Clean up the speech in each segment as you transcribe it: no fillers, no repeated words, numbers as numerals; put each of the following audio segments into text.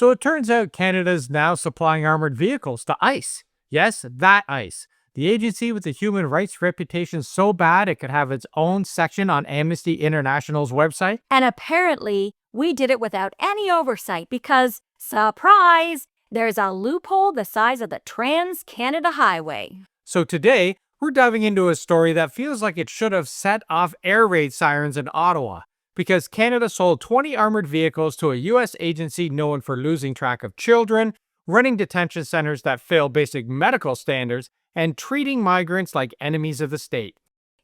So it turns out Canada is now supplying armored vehicles to ICE. Yes, that ICE. The agency with the human rights reputation so bad it could have its own section on Amnesty International's website. And apparently, we did it without any oversight because, surprise, there's a loophole the size of the Trans-Canada Highway. So today, we're diving into a story that feels like it should have set off air raid sirens in Ottawa, because Canada sold 20 armored vehicles to a US agency known for losing track of children, running detention centers that fail basic medical standards, and treating migrants like enemies of the state.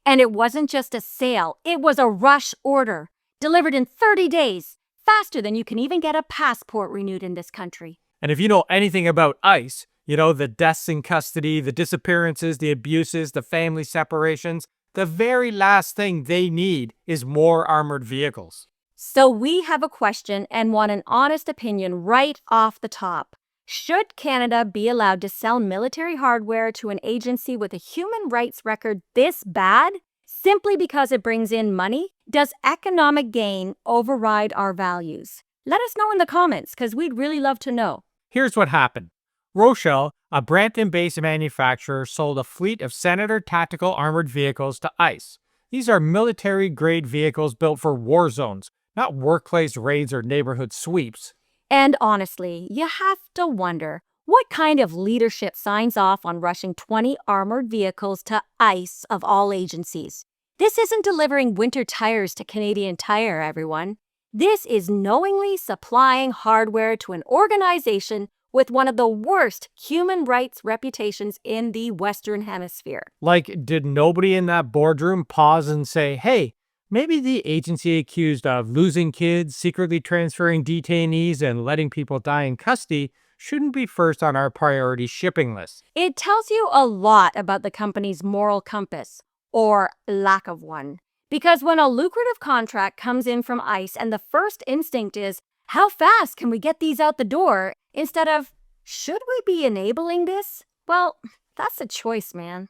And it wasn't just a sale, it was a rush order, delivered in 30 days, faster than you can even get a passport renewed in this country. And if you know anything about ICE, you know the deaths in custody, the disappearances, the abuses, the family separations, the very last thing they need is more armored vehicles. So we have a question and want an honest opinion right off the top. Should Canada be allowed to sell military hardware to an agency with a human rights record this bad? Simply because it brings in money? Does economic gain override our values? Let us know in the comments, because we'd really love to know. Here's what happened. Rochelle, a Brampton-based manufacturer, sold a fleet of Senator tactical armored vehicles to ICE. These are military-grade vehicles built for war zones, not workplace raids or neighborhood sweeps. And honestly, you have to wonder, what kind of leadership signs off on rushing 20 armored vehicles to ICE of all agencies? This isn't delivering winter tires to Canadian Tire, everyone. This is knowingly supplying hardware to an organization with one of the worst human rights reputations in the Western Hemisphere. Like, did nobody in that boardroom pause and say, hey, maybe the agency accused of losing kids, secretly transferring detainees, and letting people die in custody shouldn't be first on our priority shipping list? It tells you a lot about the company's moral compass, or lack of one. Because when a lucrative contract comes in from ICE and the first instinct is, how fast can we get these out the door, instead of, should we be enabling this? Well, that's a choice, man.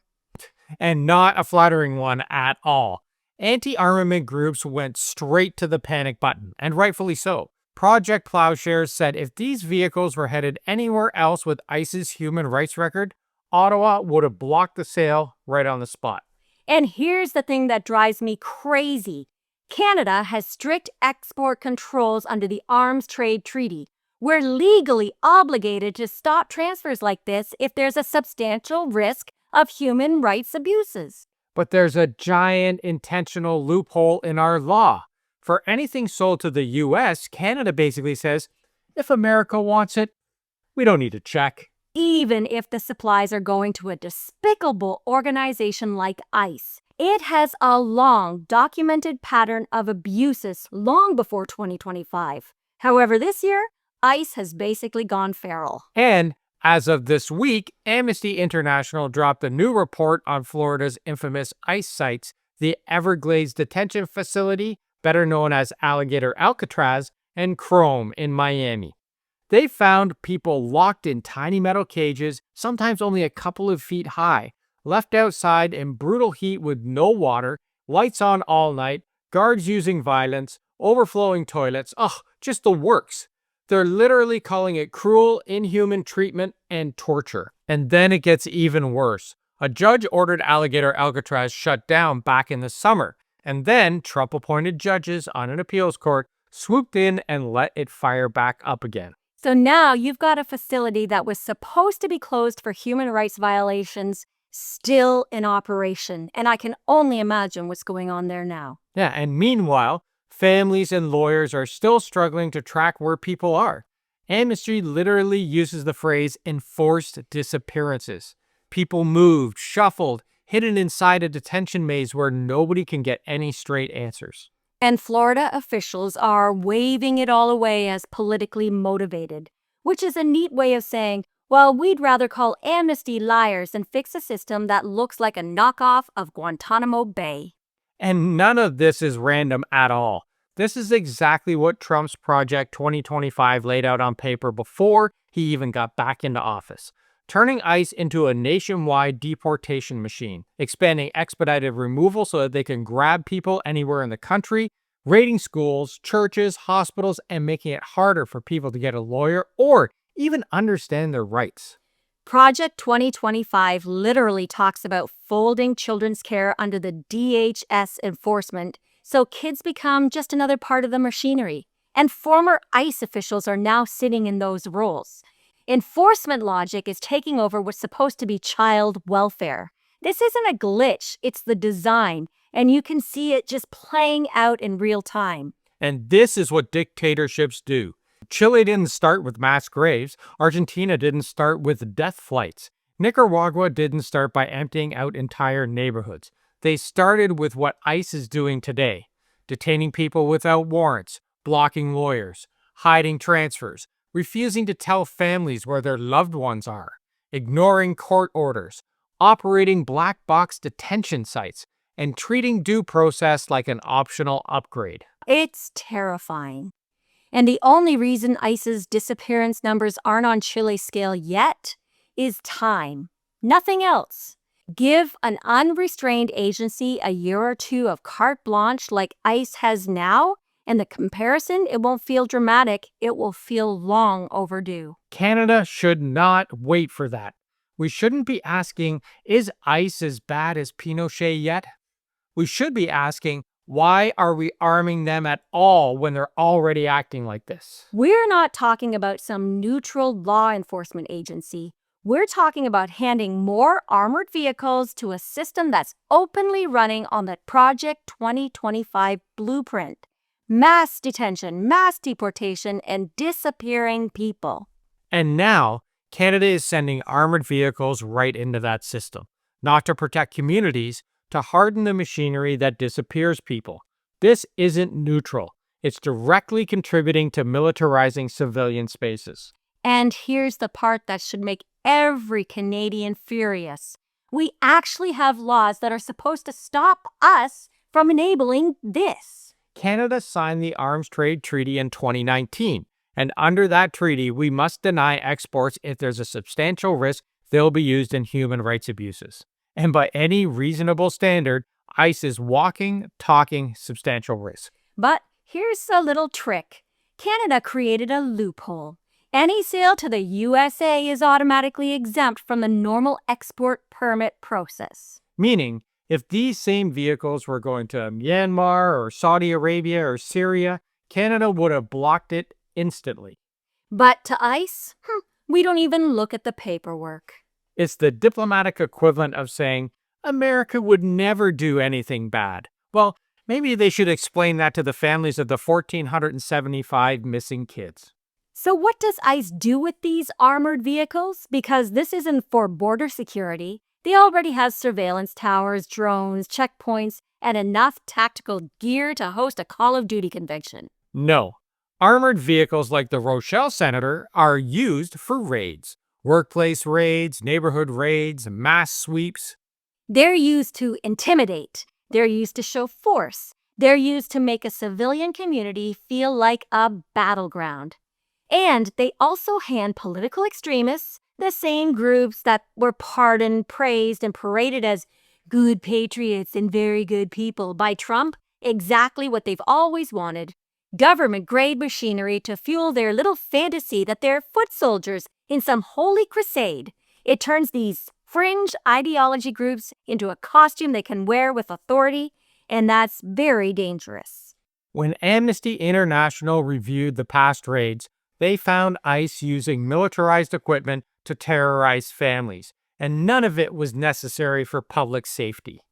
And not a flattering one at all. Anti-armament groups went straight to the panic button, and rightfully so. Project Plowshares said if these vehicles were headed anywhere else with ICE's human rights record, Ottawa would have blocked the sale right on the spot. And here's the thing that drives me crazy. Canada has strict export controls under the Arms Trade Treaty. We're legally obligated to stop transfers like this if there's a substantial risk of human rights abuses. But there's a giant intentional loophole in our law. For anything sold to the US, Canada basically says, if America wants it, we don't need to check. Even if the supplies are going to a despicable organization like ICE. It has a long documented pattern of abuses long before 2025. However, this year, ICE has basically gone feral. And as of this week, Amnesty International dropped a new report on Florida's infamous ICE sites, the Everglades Detention Facility, better known as Alligator Alcatraz, and Chrome in Miami. They found people locked in tiny metal cages, sometimes only a couple of feet high, left outside in brutal heat with no water, lights on all night, guards using violence, overflowing toilets, just the works. They're literally calling it cruel, inhuman treatment and torture. And then it gets even worse. A judge ordered Alligator Alcatraz shut down back in the summer, and then Trump-appointed judges on an appeals court swooped in and let it fire back up again. So now you've got a facility that was supposed to be closed for human rights violations still in operation, and I can only imagine what's going on there now. Yeah, and meanwhile, families and lawyers are still struggling to track where people are. Amnesty literally uses the phrase enforced disappearances. People moved, shuffled, hidden inside a detention maze where nobody can get any straight answers. And Florida officials are waving it all away as politically motivated, which is a neat way of saying, well, we'd rather call Amnesty liars than fix a system that looks like a knockoff of Guantanamo Bay. And none of this is random at all. This is exactly what Trump's Project 2025 laid out on paper before he even got back into office. Turning ICE into a nationwide deportation machine, expanding expedited removal so that they can grab people anywhere in the country, raiding schools, churches, hospitals, and making it harder for people to get a lawyer or even understand their rights. Project 2025 literally talks about folding children's care under the DHS enforcement so kids become just another part of the machinery. And former ICE officials are now sitting in those roles. Enforcement logic is taking over what's supposed to be child welfare. This isn't a glitch, it's the design, and you can see it just playing out in real time. And this is what dictatorships do. Chile didn't start with mass graves. Argentina didn't start with death flights. Nicaragua didn't start by emptying out entire neighborhoods. They started with what ICE is doing today, detaining people without warrants, blocking lawyers, hiding transfers, refusing to tell families where their loved ones are, ignoring court orders, operating black box detention sites, and treating due process like an optional upgrade. It's terrifying. And the only reason ICE's disappearance numbers aren't on Chile's scale yet is time. Nothing else. Give an unrestrained agency a year or two of carte blanche like ICE has now, and the comparison, it won't feel dramatic, it will feel long overdue. Canada should not wait for that. We shouldn't be asking, is ICE as bad as Pinochet yet? We should be asking, why are we arming them at all when they're already acting like this? We're not talking about some neutral law enforcement agency. We're talking about handing more armored vehicles to a system that's openly running on the Project 2025 blueprint. Mass detention, mass deportation, and disappearing people. And now, Canada is sending armored vehicles right into that system, not to protect communities, to harden the machinery that disappears people. This isn't neutral. It's directly contributing to militarizing civilian spaces. And here's the part that should make every Canadian furious. We actually have laws that are supposed to stop us from enabling this. Canada signed the Arms Trade Treaty in 2019, and under that treaty, we must deny exports if there's a substantial risk they'll be used in human rights abuses. And by any reasonable standard, ICE is walking, talking substantial risk. But here's a little trick. Canada created a loophole. Any sale to the USA is automatically exempt from the normal export permit process. Meaning, if these same vehicles were going to Myanmar or Saudi Arabia or Syria, Canada would have blocked it instantly. But to ICE, we don't even look at the paperwork. It's the diplomatic equivalent of saying, America would never do anything bad. Well, maybe they should explain that to the families of the 1,475 missing kids. So what does ICE do with these armored vehicles? Because this isn't for border security. They already have surveillance towers, drones, checkpoints, and enough tactical gear to host a Call of Duty convention. No. Armored vehicles like the Rochelle Senator are used for raids. Workplace raids, neighborhood raids, mass sweeps. They're used to intimidate. They're used to show force. They're used to make a civilian community feel like a battleground. And they also hand political extremists, the same groups that were pardoned, praised, and paraded as good patriots and very good people by Trump, exactly what they've always wanted. Government-grade machinery to fuel their little fantasy that they're foot soldiers in some holy crusade. It turns these fringe ideology groups into a costume they can wear with authority, and that's very dangerous. When Amnesty International reviewed the past raids, they found ICE using militarized equipment to terrorize families, and none of it was necessary for public safety.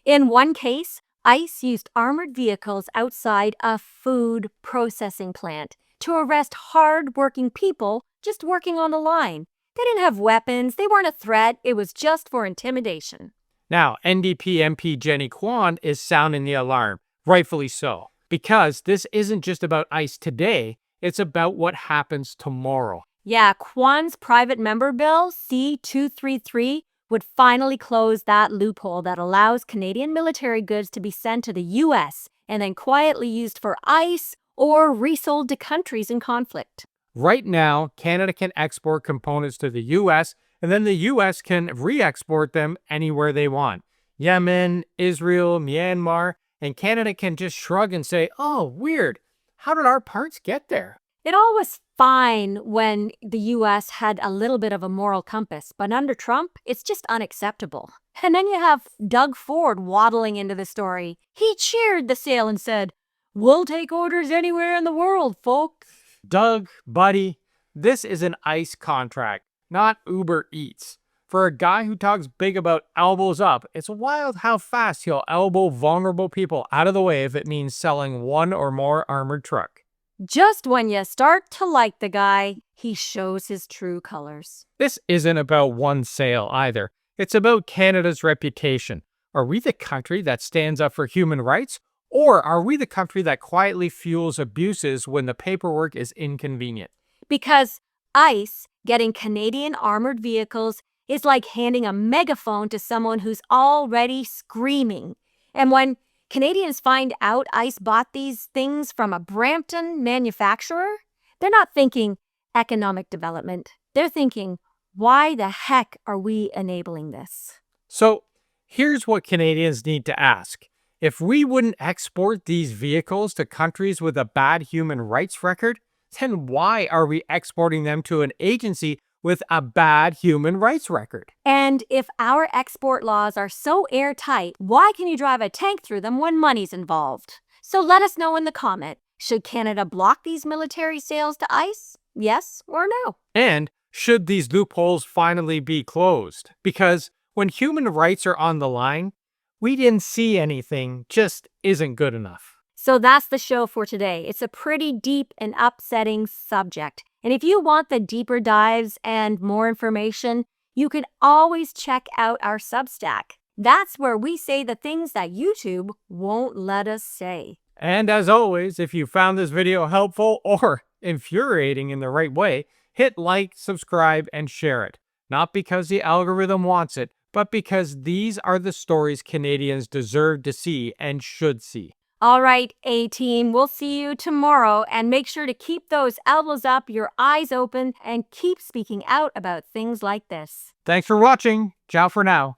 In one case, ICE used armored vehicles outside a food processing plant to arrest hard-working people just working on the line. They didn't have weapons, they weren't a threat, it was just for intimidation. Now, NDP MP Jenny Kwan is sounding the alarm, rightfully so, because this isn't just about ICE today, it's about what happens tomorrow. Yeah, Kwan's private member bill, C-233, would finally close that loophole that allows Canadian military goods to be sent to the U.S. and then quietly used for ICE or resold to countries in conflict. Right now, Canada can export components to the U.S., and then the U.S. can re-export them anywhere they want. Yemen, Israel, Myanmar, and Canada can just shrug and say, oh, weird. How did our parts get there? It all was fine when the US had a little bit of a moral compass, but under Trump, it's just unacceptable. And then you have Doug Ford waddling into the story. He cheered the sale and said, "We'll take orders anywhere in the world, folks." Doug, buddy, this is an ICE contract, not Uber Eats. For a guy who talks big about elbows up, it's wild how fast he'll elbow vulnerable people out of the way if it means selling one or more armored truck. Just when you start to like the guy, he shows his true colors. This isn't about one sale either. It's about Canada's reputation. Are we the country that stands up for human rights? Or are we the country that quietly fuels abuses when the paperwork is inconvenient? Because ICE getting Canadian armored vehicles is like handing a megaphone to someone who's already screaming. And when Canadians find out ICE bought these things from a Brampton manufacturer, they're not thinking economic development. They're thinking, why the heck are we enabling this? So here's what Canadians need to ask. If we wouldn't export these vehicles to countries with a bad human rights record, then why are we exporting them to an agency with a bad human rights record? And if our export laws are so airtight, why can you drive a tank through them when money's involved? So let us know in the comment. Should Canada block these military sales to ICE? Yes or no? And should these loopholes finally be closed? Because when human rights are on the line, we didn't see anything just isn't good enough. So that's the show for today. It's a pretty deep and upsetting subject. And if you want the deeper dives and more information, you can always check out our Substack. That's where we say the things that YouTube won't let us say. And as always, if you found this video helpful or infuriating in the right way, hit like, subscribe, and share it. Not because the algorithm wants it, but because these are the stories Canadians deserve to see and should see. All right, A-Team, we'll see you tomorrow, and make sure to keep those elbows up, your eyes open, and keep speaking out about things like this. Thanks for watching. Ciao for now.